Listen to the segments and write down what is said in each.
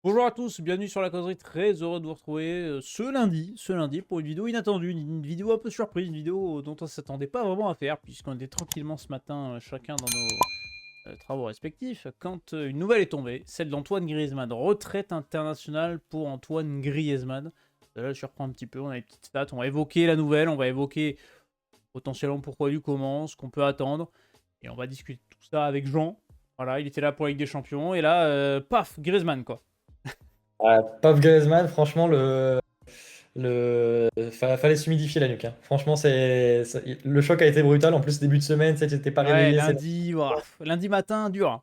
Bonjour à tous, bienvenue sur la causerie, très heureux de vous retrouver ce lundi pour une vidéo inattendue, une vidéo un peu surprise, une vidéo dont on ne s'attendait pas vraiment à faire puisqu'on était tranquillement ce matin chacun dans nos travaux respectifs quand une nouvelle est tombée, celle d'Antoine Griezmann, retraite internationale pour Antoine Griezmann. Là, je surprends un petit peu, on a les petites stats, on va évoquer la nouvelle, on va évoquer potentiellement pourquoi du comment, ce qu'on peut attendre et on va discuter de tout ça avec Jean. Voilà, il était là pour la Ligue des Champions et là, paf, Griezmann quoi. Paf Griezmann, franchement, fallait s'humidifier la nuque, hein. Franchement, le choc a été brutal. En plus, début de semaine, tu t'étais pas Ouais, réveillé. lundi, ouah, lundi matin, dur, hein.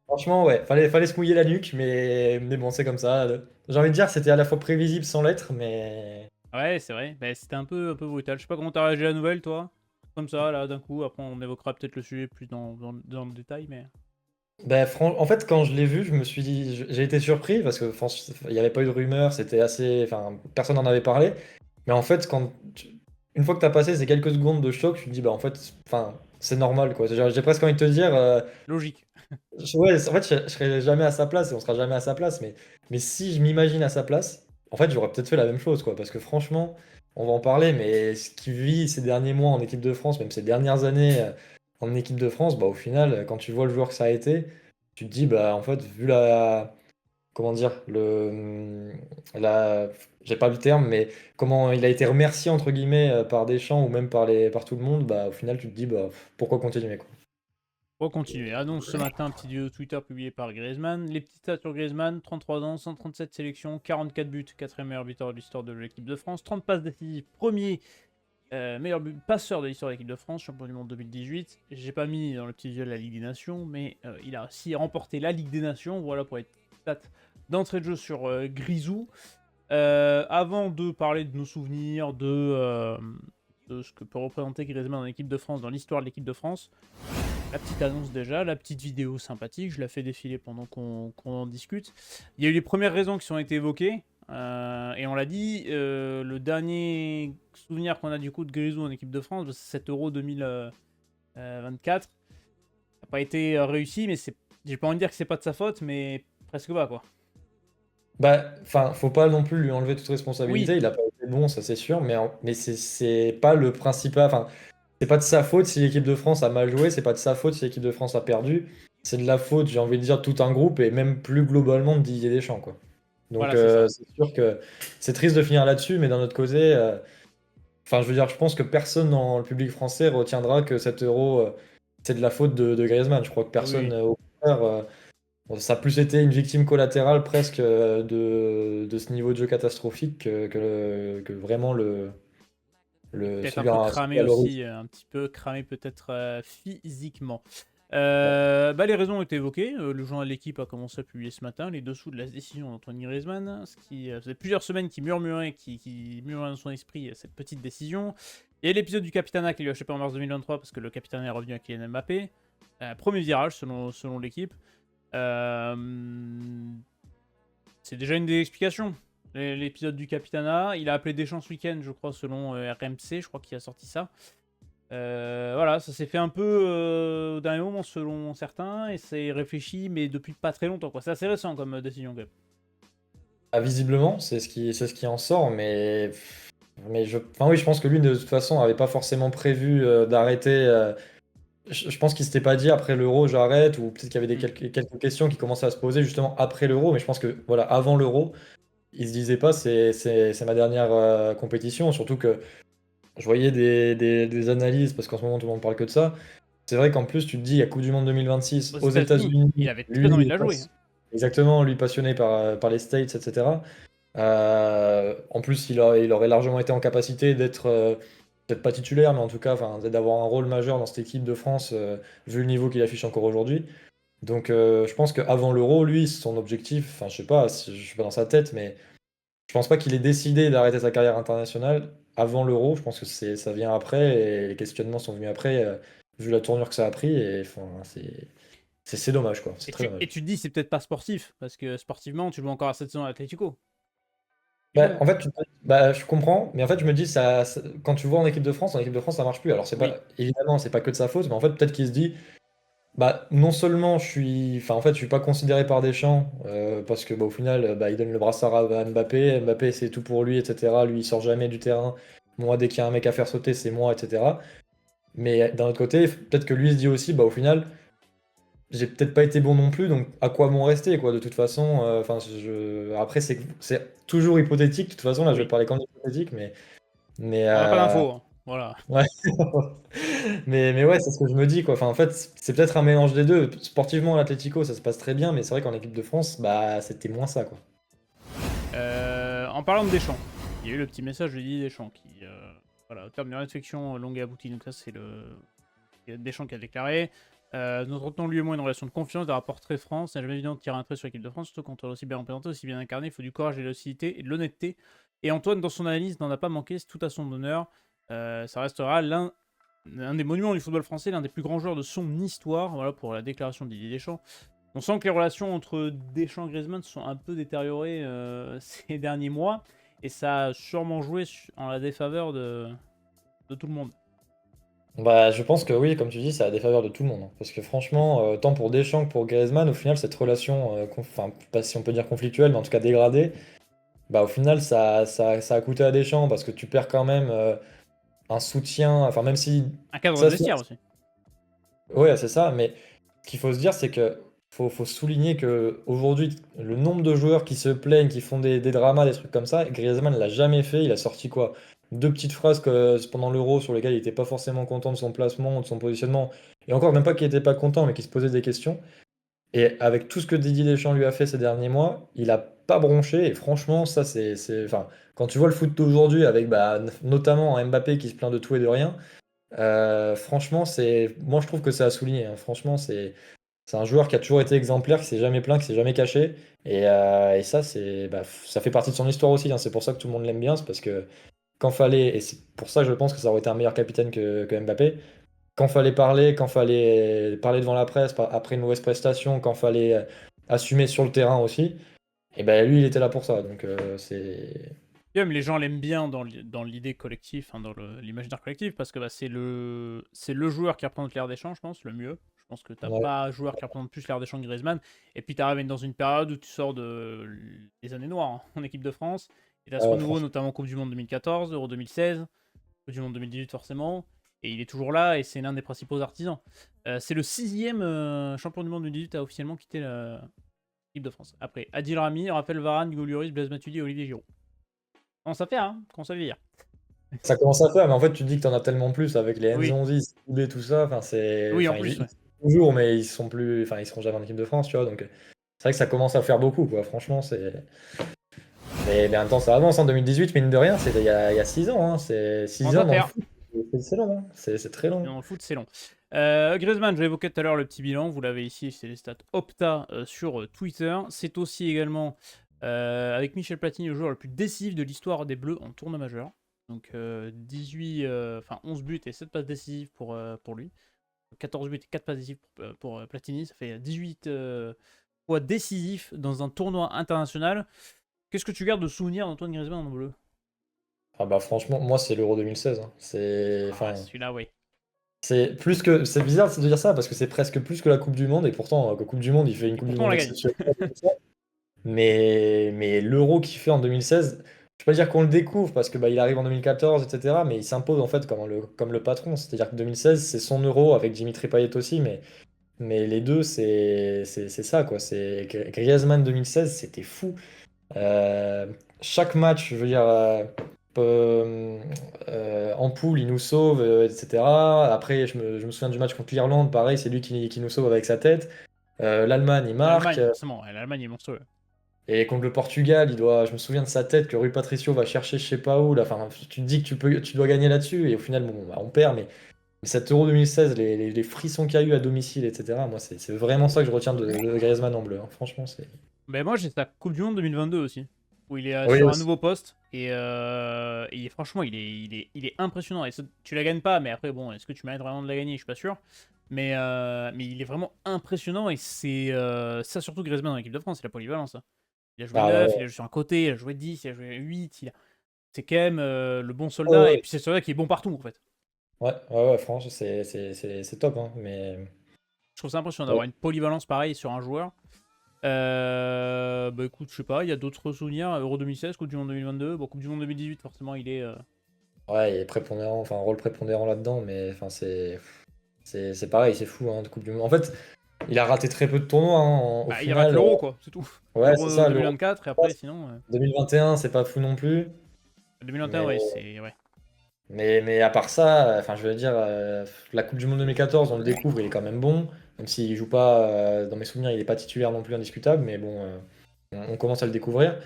Franchement, ouais, fallait se mouiller la nuque, mais bon, c'est comme ça. J'ai envie de dire, c'était à la fois prévisible sans l'être, mais Ouais, c'est vrai. Bah, c'était un peu brutal. Je sais pas comment t'as réagi à la nouvelle, toi. Comme ça, là, d'un coup. Après, on évoquera peut-être le sujet plus dans le détail, mais. en fait, quand je l'ai vu, je me suis dit, j'ai été surpris parce que il n'y avait pas eu de rumeur, c'était assez, enfin, personne n'en avait parlé. Mais en fait, une fois que tu as passé ces quelques secondes de choc, tu te dis, bah en fait, enfin, c'est normal, quoi. J'ai presque envie de te dire. Logique. Ouais, en fait, je serais jamais à sa place et on sera jamais à sa place. Mais si je m'imagine à sa place, en fait, j'aurais peut-être fait la même chose, quoi. Parce que franchement, on va en parler, mais ce qu'il vit ces derniers mois en équipe de France, même ces dernières années en équipe de France, bah, au final, quand tu vois le joueur que ça a été, tu te dis, bah, en fait, vu comment dire, j'ai pas le terme, mais comment il a été remercié, entre guillemets, par Deschamps ou même par tout le monde, bah, au final, tu te dis, bah, pourquoi continuer, quoi. On va continuer. Annonce ce matin, petite vidéo Twitter publiée par Griezmann. Les petites stats sur Griezmann, 33 ans, 137 sélections, 44 buts, 4e meilleur buteur de l'histoire de l'équipe de France, 30 passes décisives, premier meilleur passeur de l'histoire de l'équipe de France, champion du monde 2018. J'ai pas mis dans le petit visuel la Ligue des Nations, mais il a aussi remporté la Ligue des Nations. Voilà pour les petites stats d'entrée de jeu sur Grisou. Avant de parler de nos souvenirs, de ce que peut représenter Griezmann en équipe de France, dans l'histoire de l'équipe de France, la petite annonce déjà, la petite vidéo sympathique, je la fais défiler pendant qu'on en discute. Il y a eu les premières raisons qui ont été évoquées, et on l'a dit, le dernier souvenir qu'on a du coup de Grisou en équipe de France, c'est cet Euro 2024. Ça n'a pas été réussi, mais j'ai pas envie de dire que c'est pas de sa faute, mais presque pas quoi. Bah, enfin, faut pas non plus lui enlever toute Oui, responsabilité. Il a pas été bon, ça c'est sûr, mais c'est pas le principal. Enfin, c'est pas de sa faute si l'équipe de France a mal joué, c'est pas de sa faute si l'équipe de France a perdu. C'est de la faute, j'ai envie de dire, de tout un groupe et même plus globalement de Didier Deschamps, quoi. Donc, voilà, c'est ça. c'est sûr que c'est triste de finir là-dessus, mais d'un autre côté, enfin, je veux dire, je pense que personne dans le public français retiendra que cet euro, c'est de la faute de Griezmann. Je crois que Ah oui, personne, oui. au contraire. Bon, ça a plus été une victime collatérale presque de ce niveau de jeu catastrophique que vraiment Peut-être un celui peu celui cramé à l'origine. aussi, un petit peu cramé peut-être physiquement. Bah, les raisons ont été évoquées. Le journal de l'équipe a commencé à publier ce matin les dessous de la décision d'Antoine Griezmann, ce qui faisait plusieurs semaines qu'il murmurait, qui murmurait dans son esprit cette petite décision. Et l'épisode du Capitana qui lui a échappé en mars 2023 parce que le Capitana est revenu à Kylian Mbappé. Premier virage selon l'équipe. Euh, c'est déjà une des explications. L'épisode du Capitana, il a appelé Deschamps ce week-end, je crois, selon RMC, je crois qu'il a sorti ça. Voilà, ça s'est fait un peu au dernier moment selon certains, et c'est réfléchi, mais depuis pas très longtemps, quoi. C'est assez récent comme décision, quand même. Ah, visiblement, c'est ce qui en sort, enfin oui, je pense que lui de toute façon avait pas forcément prévu d'arrêter. Je pense qu'il s'était pas dit après l'Euro j'arrête, ou peut-être qu'il y avait Mm. quelques questions qui commençaient à se poser justement après l'Euro, mais je pense que voilà, avant l'Euro, il se disait pas c'est ma dernière compétition, surtout que je voyais des analyses, parce qu'en ce moment tout le monde parle que de ça. C'est vrai qu'en plus, tu te dis, il y a Coupe du Monde Aux 2026 aux États-Unis, États-Unis, il avait très envie lui, de la jouer, hein. exactement, lui passionné par les States, etc. En plus, il aurait largement été en capacité d'être, peut-être pas titulaire, mais en tout cas, enfin, d'avoir un rôle majeur dans cette équipe de France, vu le niveau qu'il affiche encore aujourd'hui. Donc, je pense qu'avant l'Euro, lui, son objectif, enfin, je sais pas, je suis pas dans sa tête, mais je pense pas qu'il ait décidé d'arrêter sa carrière internationale avant l'Euro. Je pense que ça vient après et les questionnements sont venus après, vu la tournure que ça a pris. Et enfin, c'est dommage, quoi. C'est Et très tu dommage. te dis, c'est peut-être pas sportif, parce que sportivement, tu joues encore à cette saison à l'Atlético. Bah, en fait, bah, je comprends, mais en fait, je me dis, quand tu vois en équipe de France, ça marche plus. Alors, c'est Oui, pas, évidemment, c'est pas que de sa faute, mais en fait, peut-être qu'il se dit, Bah, non seulement enfin, en fait, je suis pas considéré par Deschamps, parce que bah, au final, bah, il donne le brassard à Mbappé. Mbappé, c'est tout pour lui, etc. Lui, il sort jamais du terrain. Moi, dès qu'il y a un mec à faire sauter, c'est moi, etc. Mais d'un autre côté, peut-être que lui se dit aussi, bah, au final, j'ai peut-être pas été bon non plus, donc à quoi m'en rester, quoi, de toute façon. Enfin, après, c'est toujours hypothétique. De toute façon, là, je vais Oui. parler qu'en hypothétique, mais On n'a pas d'infos, hein. Voilà. ouais. Mais ouais, c'est ce que je me dis, quoi. Enfin, en fait, c'est peut-être un mélange des deux. Sportivement, l'Atlético, ça se passe très bien, mais c'est vrai qu'en équipe de France, bah, c'était moins ça, quoi. En parlant de Deschamps, il y a eu le petit message de Didier Deschamps qui, voilà, au terme d'une réflexion longue et aboutie, donc ça c'est Deschamps qui a déclaré nous entretenons lui et moi une relation de confiance, des rapports très francs, c'est jamais évident de tirer un trait sur l'équipe de France, surtout quand on est aussi bien représenté, aussi bien incarné, il faut du courage et de la lucidité et de l'honnêteté. Et Antoine, dans son analyse, n'en a pas manqué, c'est tout à son honneur. Ça restera l'un des monuments du football français, l'un des plus grands joueurs de son histoire. Voilà pour la déclaration de Didier Deschamps. On sent que les relations entre Deschamps et Griezmann se sont un peu détériorées ces derniers mois, et ça a sûrement joué en la défaveur de tout le monde. Bah, je pense que oui, comme tu dis, ça a des faveurs de tout le monde, hein. Parce que franchement, tant pour Deschamps que pour Griezmann, au final, cette relation, enfin, pas si on peut dire conflictuelle, mais en tout cas dégradée, bah, au final, ça a coûté à Deschamps parce que tu perds quand même un soutien. Enfin, même si Un cadre de ça, vestiaire aussi. ouais, c'est ça, mais ce qu'il faut se dire, c'est que faut souligner que aujourd'hui, le nombre de joueurs qui se plaignent, qui font des dramas, des trucs comme ça, Griezmann l'a jamais fait. Il a sorti quoi? Deux petites phrases pendant l'Euro sur lesquelles il n'était pas forcément content de son placement, de son positionnement, et encore même pas qu'il n'était pas content, mais qu'il se posait des questions. Et avec tout ce que Didier Deschamps lui a fait ces derniers mois, il a pas bronché. Et franchement, ça, enfin, quand tu vois le foot d'aujourd'hui, avec bah, notamment un Mbappé qui se plaint de tout et de rien. Franchement, moi je trouve que c'est à souligner, hein. Franchement, c'est un joueur qui a toujours été exemplaire, qui s'est jamais plaint, qui s'est jamais caché. Et ça, bah, ça fait partie de son histoire aussi, hein. C'est pour ça que tout le monde l'aime bien. C'est parce que quand fallait, et c'est pour ça que je pense que ça aurait été un meilleur capitaine que Mbappé, quand fallait parler devant la presse après une mauvaise prestation, quand fallait assumer sur le terrain aussi, et ben lui, il était là pour ça. Donc c'est. Même les gens l'aiment bien dans l'idée collective, hein, dans l'imaginaire collectif, parce que bah, c'est le joueur qui représente l'air des champs, je pense, le mieux. Je pense que t'as Ouais, pas joueur qui représente plus l'air des champs que Griezmann. Et puis t'arrives dans une période où tu sors des années noires, hein, en équipe de France. Et t'as ce renouveau, franchement. notamment Coupe du Monde 2014, Euro 2016, Coupe du Monde 2018 forcément. Et il est toujours là et c'est l'un des principaux artisans. C'est le sixième champion du monde 2018 à officiellement quitté l'équipe de France. Après Adil Rami, Raphaël Varane, Hugo Lloris, Blaise Matuidi et Olivier Giroud. On ça fait, hein, qu'on ça vieillir. Ça commence à faire, mais en fait, tu te dis que t'en as tellement plus avec les Oui, Nzonzi, Sibé, tout ça. Enfin, oui, en enfin, plus, ils ouais. sont toujours, mais ils sont plus, enfin, ils seront jamais en équipe de France, tu vois. Donc, c'est vrai que ça commence à faire beaucoup, quoi. Franchement, mais en même temps, ça avance en 2018, mine de rien, c'est il y a 6 ans, hein. C'est On 6 ans va dans le faire. foot. C'est long, hein. C'est très long. Dans le foot, c'est long. Griezmann, je l'évoquais tout à l'heure, le petit bilan. Vous l'avez ici, c'est les stats Opta sur Twitter. C'est aussi également, avec Michel Platini, le joueur le plus décisif de l'histoire des Bleus en tournoi majeur. Donc 11 buts et 7 passes décisives pour lui. 14 buts et 4 passes décisives pour Platini. Ça fait 18 fois décisif dans un tournoi international. Qu'est-ce que tu gardes de souvenir d'Antoine Griezmann en bleu? Ah bah franchement, moi, c'est l'Euro 2016, hein. Ah, Enfin, celui-là, oui. c'est bizarre de dire ça parce que c'est presque plus que la Coupe du Monde et pourtant, la Coupe du Monde, il fait une Et Coupe du pourtant, on Monde l'a gagné. exceptionnelle. Mais l'Euro qu'il fait en 2016, je ne peux pas dire qu'on le découvre parce que bah, il arrive en 2014, etc. Mais il s'impose en fait comme le patron. C'est-à-dire que 2016, c'est son Euro avec Dimitri Payet aussi, mais les deux, c'est ça, quoi. Griezmann 2016, c'était fou. Euh, Chaque match, je veux dire, euh, en poule, il nous sauve, etc. Après, je me souviens du match contre l'Irlande, pareil, c'est lui qui nous sauve avec sa tête. L'Allemagne, il marque. L'Allemagne, forcément. Ouais, l'Allemagne est monstrueux. Et contre le Portugal, je me souviens de sa tête que Rui Patricio va chercher je sais pas où. Là. Enfin, tu te dis que tu dois gagner là-dessus. Et au final, bon, bah, on perd. Mais cet Euro 2016, les frissons qu'il y a eu à domicile, etc. Moi, c'est vraiment ça que je retiens de Griezmann en bleu, hein. Franchement, c'est. Ben moi, j'ai sa Coupe du Monde 2022 aussi, où il est Oui, sur un aussi. nouveau poste. Et franchement, il est impressionnant. Et tu la gagnes pas, mais après, bon, est-ce que tu mérites vraiment de la gagner? Je suis pas sûr. Mais il est vraiment impressionnant. Et c'est ça, surtout Griezmann dans l'équipe de France, c'est la polyvalence, hein. Il a joué Ah, ouais, 9, il ouais. a joué sur un côté, il a joué 10, il a joué 8. C'est quand même le bon Ouais, soldat. Et ouais, puis c'est le soldat qui est bon partout, en fait. ouais, ouais, ouais, franchement, c'est top, hein. Mais. Je trouve ça impressionnant d'avoir une polyvalence pareille sur un joueur. Bah écoute, je sais pas, il y a d'autres souvenirs. Euro 2016, Coupe du Monde 2022. Bon, Coupe du Monde 2018, forcément, il est. Ouais, il est prépondérant, enfin un rôle prépondérant là-dedans, mais enfin c'est pareil, c'est fou hein, de Coupe du Monde. En fait, il a raté très peu de tournois hein, au Bah, il rate final. l'Euro, quoi, c'est tout. Ouais, c'est L'Euro ça, l'Euro 2024, et après, sinon. 2021, c'est pas fou non plus. 2021, Mais, ouais, c'est. Ouais. mais à part ça, enfin je veux dire, la Coupe du Monde 2014, on le découvre, il est quand même bon. Même s'il joue pas, dans mes souvenirs, il est pas titulaire non plus indiscutable, mais bon, on commence à le découvrir.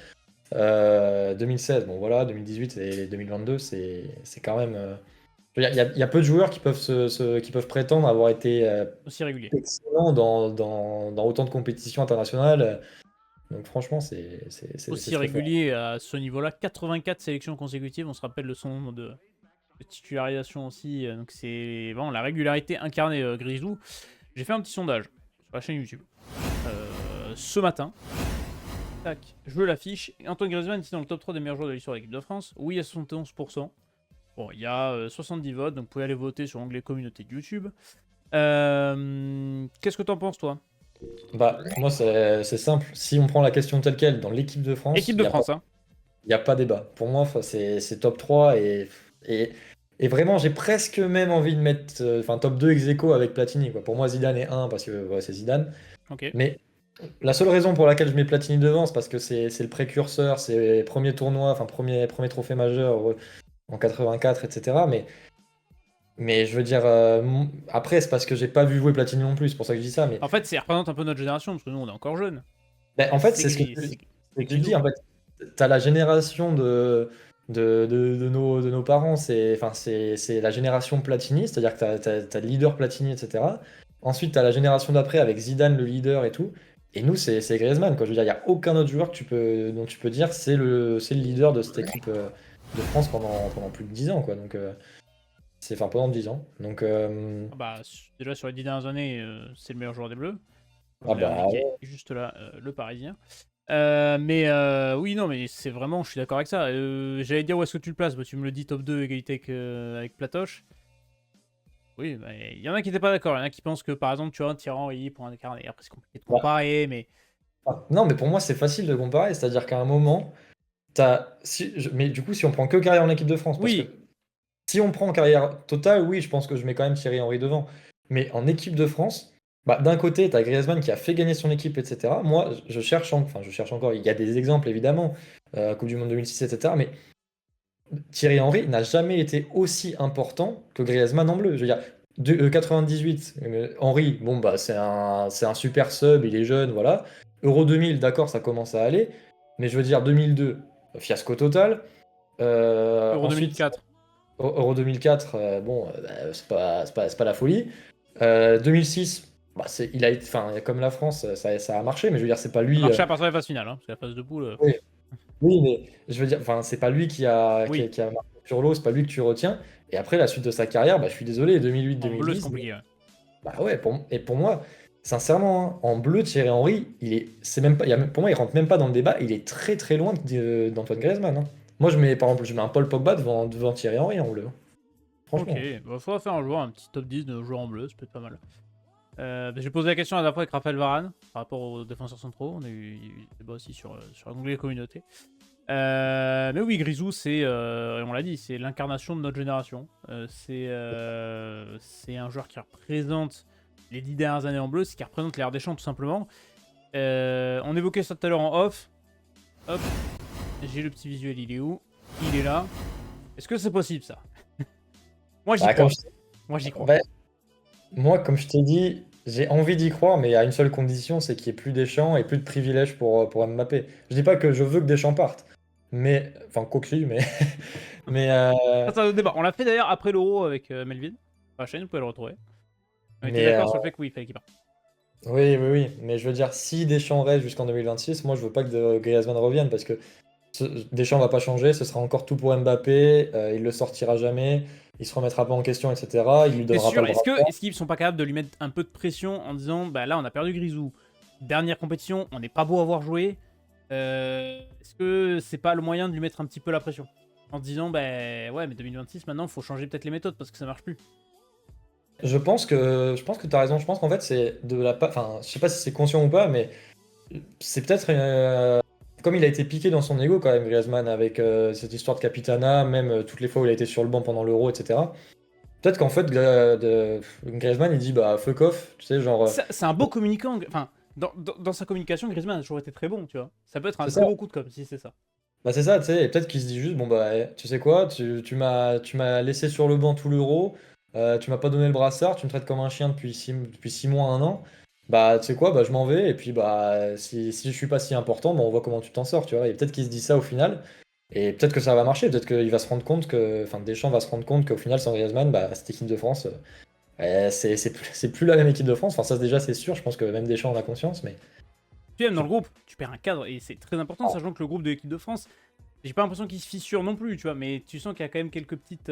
2016, bon voilà, 2018 et 2022, c'est quand même. Il y a peu de joueurs qui peuvent, qui peuvent prétendre avoir été Aussi régulier. excellents dans autant de compétitions internationales. Donc franchement, c'est Aussi très fort. régulier à ce niveau-là. 84 sélections consécutives, on se rappelle de son nombre de titularisation aussi. Donc c'est vraiment la régularité incarnée, Grisou. J'ai fait un petit sondage sur la chaîne YouTube. Ce matin. Tac, je l'affiche. Antoine Griezmann est dans le top 3 des meilleurs joueurs de l'histoire de l'équipe de France. Oui, à 71%. Bon, il y a 70 votes, donc vous pouvez aller voter sur l'onglet communauté de YouTube. Qu'est-ce que t'en penses, toi? Bah, moi, c'est simple. Si on prend la question telle quelle, dans l'équipe de France, Équipe il de n'y a pas, France, hein. y a pas débat. Pour moi, enfin, c'est top 3 et, et vraiment, j'ai presque même envie de mettre enfin, top 2 ex aequo avec Platini, quoi. Pour moi, Zidane est 1 parce que ouais, c'est Zidane. Ok. Mais la seule raison pour laquelle je mets Platini devant, c'est parce que c'est le précurseur, c'est le premier tournoi, enfin, premier trophée majeur en 84, etc. Mais je veux dire, après, c'est parce que j'ai pas vu jouer Platini non plus, c'est pour ça que je dis ça. Mais En fait, ça représente un peu notre génération, parce que nous, on est encore jeunes. ben, en fait, C'est c'est ce que c'est tu dis. Grisou. En fait, tu as la génération de nos parents, c'est la génération Platini, c'est-à-dire que tu as, le leader Platini, etc. Ensuite, tu as la génération d'après avec Zidane, le leader et tout. Et nous, c'est Griezmann, quoi. Je veux dire, il n'y a aucun autre joueur dont tu peux dire c'est le leader de cette équipe de France pendant plus de 10 ans, quoi. Donc, c'est enfin pendant 10 ans. Donc, Ah bah, déjà, sur les 10 dernières années, c'est le meilleur joueur des Bleus. ah On a bah, indiqué juste là, le Parisien. Oui, non, mais c'est vraiment, je suis d'accord avec ça. J'allais dire où est-ce que tu le places, bah, tu me le dis top 2 égalité avec Platoche. Oui, bah, il y en a qui n'étaient pas d'accord. Il y en a qui pensent que par exemple, tu vois, Thierry Henry pour un carnet. Après, c'est compliqué de bah, comparer, mais non, mais pour moi, c'est facile de comparer. C'est-à-dire qu'à un moment, mais du coup, si on prend que carrière en équipe de France, parce que oui, si on prend carrière totale, oui, je pense que je mets quand même Thierry Henry devant. Mais en équipe de France, bah, d'un côté, tu as Griezmann qui a fait gagner son équipe, etc. Moi, enfin, je cherche encore. Il y a des exemples, évidemment, Coupe du Monde 2006, etc. Mais Thierry Henry n'a jamais été aussi important que Griezmann en bleu. Je veux dire, 98, Henry, bon, bah, c'est un super sub, il est jeune, voilà. Euro 2000, d'accord, ça commence à aller. Mais je veux dire, 2002, fiasco total. Euro Ensuite, 2004. Euro 2004, bon, bah, c'est pas la folie. 2006, bah, enfin, comme la France, ça a marché, mais je veux dire, c'est pas Ça lui. marchait à partir de la phase finale, hein, parce que la phase de poule. Oui, oui, mais je veux dire, enfin, c'est pas lui qui a, qui a, Oui, qui a marqué sur l'eau, c'est pas lui que tu retiens. Et après, la suite de sa carrière, bah, je suis désolé, en bleu, c'est 2008-2010, compliqué. Ouais. bah ouais, pour moi, sincèrement, hein, en bleu, Thierry Henry, c'est même pas, pour moi, il rentre même pas dans le débat, il est très très loin d'Antoine Griezmann, hein. Moi, par exemple, je mets un Paul Pogba devant Thierry Henry en bleu, hein. Ok, Franchement. bah, faudra faire un petit top 10 de joueurs en bleu, ça peut être pas mal. J'ai posé la question à la fois avec Raphaël Varane par rapport aux défenseurs centraux. On a eu des débats aussi sur l'onglet communauté. Mais oui, Grisou, on l'a dit, c'est l'incarnation de notre génération. C'est un joueur qui représente les 10 dernières années en bleu, c'est qui représente l'ère des champs tout simplement. On évoquait ça tout à l'heure en off. Hop, j'ai le petit visuel, il est où? Il est là. Est-ce que c'est possible ça? Moi j'y Bah, crois. Moi j'y crois. bah, moi, comme je t'ai dit, j'ai envie d'y croire, mais à une seule condition, c'est qu'il n'y ait plus Deschamps et plus de privilèges pour Mbappé. Je dis pas que je veux que Deschamps parte, mais enfin quoi que si, mais mais Ça, c'est un autre débat. On l'a fait d'ailleurs après l'Euro avec Melvin. Sur la chaîne, vous pouvez le retrouver. On était mais d'accord sur le fait que oui, il fallait qu'il parte. oui, oui, oui. Mais je veux dire, si Deschamps reste jusqu'en 2026, moi je veux pas que Griezmann revienne parce que Deschamps va pas changer, ce sera encore tout pour Mbappé, il le sortira jamais, il se remettra pas en question, etc. Il lui T'es donnera pas sûr? le bras. Est-ce qu'ils sont pas capables de lui mettre un peu de pression en disant bah là on a perdu Grisou, dernière compétition, on n'est pas beau à avoir joué. Est-ce que c'est pas le moyen de lui mettre un petit peu la pression en se disant bah ouais mais 2026 maintenant faut changer peut-être les méthodes parce que ça marche plus. Je pense que tu as raison. Je pense qu'en fait, c'est de la. Enfin, je sais pas si c'est conscient ou pas, mais c'est peut-être. Comme il a été piqué dans son ego, quand même, Griezmann, avec cette histoire de Capitana, même toutes les fois où il a été sur le banc pendant l'Euro, etc. Peut-être qu'en fait, Griezmann, il dit bah fuck off, tu sais, genre. C'est un beau communicant. Enfin, dans sa communication, Griezmann a toujours été très bon, tu vois. Ça peut être un C'est très ça. beau coup de com' si c'est ça. Bah c'est ça, tu sais, et peut-être qu'il se dit juste, bon bah, tu sais quoi, tu m'as laissé sur le banc tout l'Euro, tu m'as pas donné le brassard, tu me traites comme un chien depuis 6 mois, 1 an, bah tu sais quoi, bah je m'en vais, et puis bah si je suis pas si important, bah on voit comment tu t'en sors, tu vois, et peut-être qu'il se dit ça au final, et peut-être que ça va marcher, peut-être qu'il va se rendre compte enfin Deschamps va se rendre compte qu'au final, sans Griezmann, bah cette équipe de France, c'est plus la même équipe de France, enfin ça déjà c'est sûr, je pense que même Deschamps en a conscience, mais... Tu aimes dans le groupe, tu perds un cadre et c'est très important, sachant que le groupe de l'équipe de France, j'ai pas l'impression qu'il se fissure non plus, tu vois, mais tu sens qu'il y a quand même quelques petites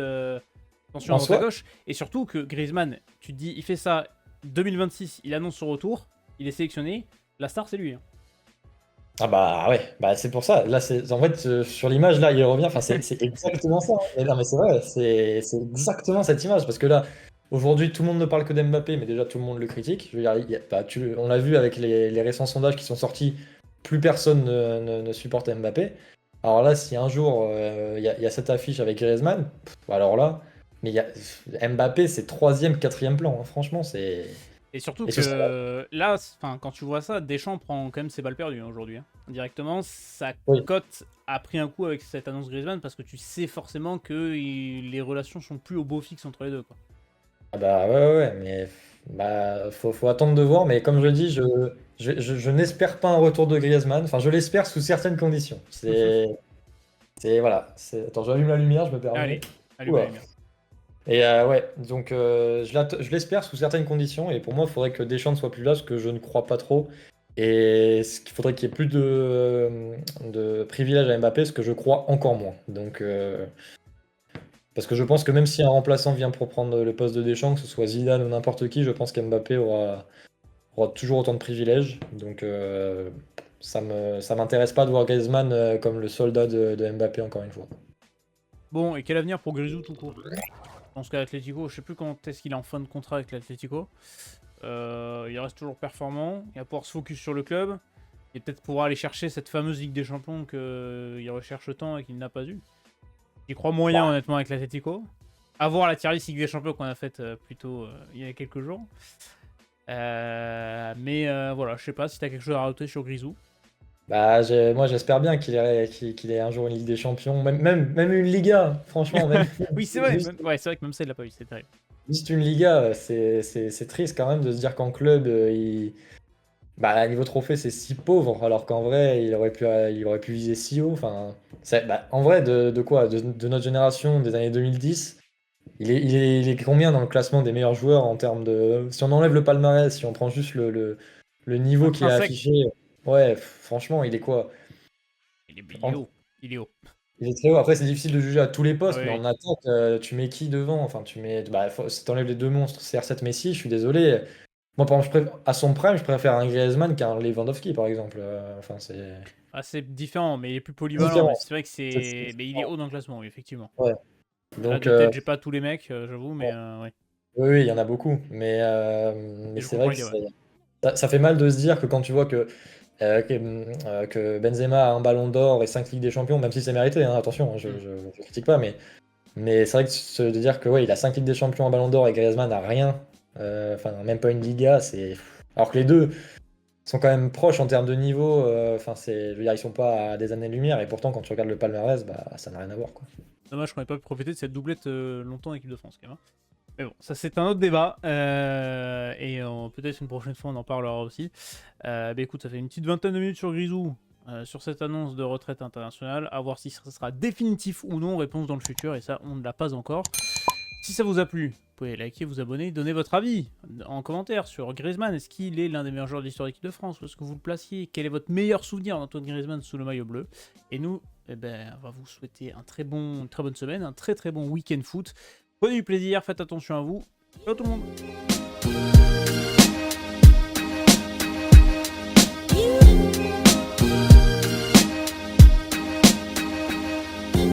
tensions à En droite à soi, gauche. Et surtout que Griezmann, tu te dis, il fait ça 2026, il annonce son retour, il est sélectionné, la star c'est lui. Hein. ah bah ouais, bah c'est pour ça. Là, c'est en fait sur l'image là, il revient. Enfin, c'est exactement ça. Mais non, mais c'est vrai, c'est exactement cette image parce que là, aujourd'hui, tout le monde ne parle que d'Mbappé, mais déjà tout le monde le critique. Je veux dire, bah, on l'a vu avec les récents sondages qui sont sortis, plus personne ne supporte Mbappé. Alors là, si un jour il y a cette affiche avec Griezmann, alors là, mais Mbappé, c'est troisième, quatrième plan. Hein. Franchement, c'est Et surtout et ce sera. que là, enfin, quand tu vois ça, Deschamps prend quand même ses balles perdues hein, aujourd'hui. Hein. Directement, sa Oui. cote a pris un coup avec cette annonce Griezmann parce que tu sais forcément que les relations sont plus au beau fixe entre les deux. Quoi. Ah bah ouais, ouais, ouais, mais bah, faut attendre de voir. Mais comme je le dis, je n'espère pas un retour de Griezmann. Enfin, je l'espère sous certaines conditions. Voilà. Attends, j'allume la lumière, je me permets. Allez, allume la Oula. lumière. Et ouais, donc je l'espère sous certaines conditions. Et pour moi, il faudrait que Deschamps ne soit plus là, ce que je ne crois pas trop. Et ce qu'il faudrait qu'il y ait plus de privilèges à Mbappé, ce que je crois encore moins. Donc, parce que je pense que même si un remplaçant vient pour prendre le poste de Deschamps, que ce soit Zidane ou n'importe qui, je pense qu'Mbappé aura toujours autant de privilèges. Donc ça m'intéresse pas de voir Griezmann comme le soldat de Mbappé encore une fois. Bon, et quel avenir pour Grisou tout court? Je pense qu'à l'Atlético, je sais plus quand est-ce qu'il est en fin de contrat avec l'Atlético. Il reste toujours performant, il va pouvoir se focus sur le club. Et peut-être pouvoir aller chercher cette fameuse Ligue des Champions qu'il recherche tant et qu'il n'a pas eu. J'y crois moyen Bah, honnêtement avec l'Atlético. À voir la tier list Ligue des Champions qu'on a faite plutôt il y a quelques jours. Mais voilà, je sais pas si t'as quelque chose à rajouter sur Grisou. moi j'espère bien qu'il ait un jour une Ligue des Champions, même une Liga, franchement, même Oui, c'est vrai, juste, ouais, c'est vrai que même ça il l'a pas eu, c'est terrible. juste une Liga, c'est triste quand même de se dire qu'en club, bah, niveau trophée, c'est si pauvre, alors qu'en vrai, il aurait pu viser si haut. Enfin, bah, en vrai, de quoi? De notre génération, des années 2010, il est combien dans le classement des meilleurs joueurs en termes de. Si on enlève le palmarès, si on prend juste le niveau qui est Intrinsèque, affiché, ouais, franchement, il est quoi? il est En- haut. Il est haut. Il est très haut. Après, c'est difficile de juger à tous les Ah postes, oui, mais en oui. attaque, tu mets qui devant? Enfin, bah, si t'enlèves les deux monstres, CR7 Messi, je suis désolé. Moi, par exemple, à son prime, je préfère un Griezmann qu'un Lewandowski, par exemple. Enfin, c'est Ah, c'est différent, mais il est plus polyvalent. Mais différent. c'est vrai que C'est c'est. Mais il est différent. haut dans le classement, oui, effectivement. Ouais. Là, Donc, de tête, j'ai pas tous les mecs, j'avoue, mais bon, ouais. oui, oui, il y en a beaucoup. Mais Et je c'est vrai comprends que l'idée, ouais. ça fait mal de se dire que quand tu vois que Benzema a un ballon d'or et 5 Ligues des Champions, même si c'est mérité, hein, attention, hein, Hmm. je critique pas, mais c'est vrai que de dire que ouais, il a 5 Ligues des Champions, un ballon d'or et Griezmann n'a rien, enfin, même pas une Liga, c'est. Alors que les deux sont quand même proches en termes de niveau, enfin, je veux dire, ils sont pas à des années-lumière, et pourtant, quand tu regardes le palmarès, bah, ça n'a rien à voir, quoi. Dommage qu'on n'ait pas pu profiter de cette doublette longtemps en équipe de France, quand même. Hein. Mais bon, ça c'est un autre débat. Et peut-être une prochaine fois on en parlera aussi. Bah écoute, ça fait une petite vingtaine de minutes sur Grisou. Sur cette annonce de retraite internationale, à voir si ça sera définitif ou non, réponse dans le futur, et ça on ne l'a pas encore. Si ça vous a plu, vous pouvez liker, vous abonner, donner votre avis en commentaire sur Griezmann. Est-ce qu'il est l'un des meilleurs joueurs de l'histoire de l'équipe de France? Où est-ce que vous le placiez? Quel est votre meilleur souvenir d'Antoine Griezmann sous le maillot bleu? Et nous, eh ben, on va vous souhaiter une très bonne semaine, un très très bon week-end foot. Prenez du plaisir, faites attention à vous. Ciao tout le monde!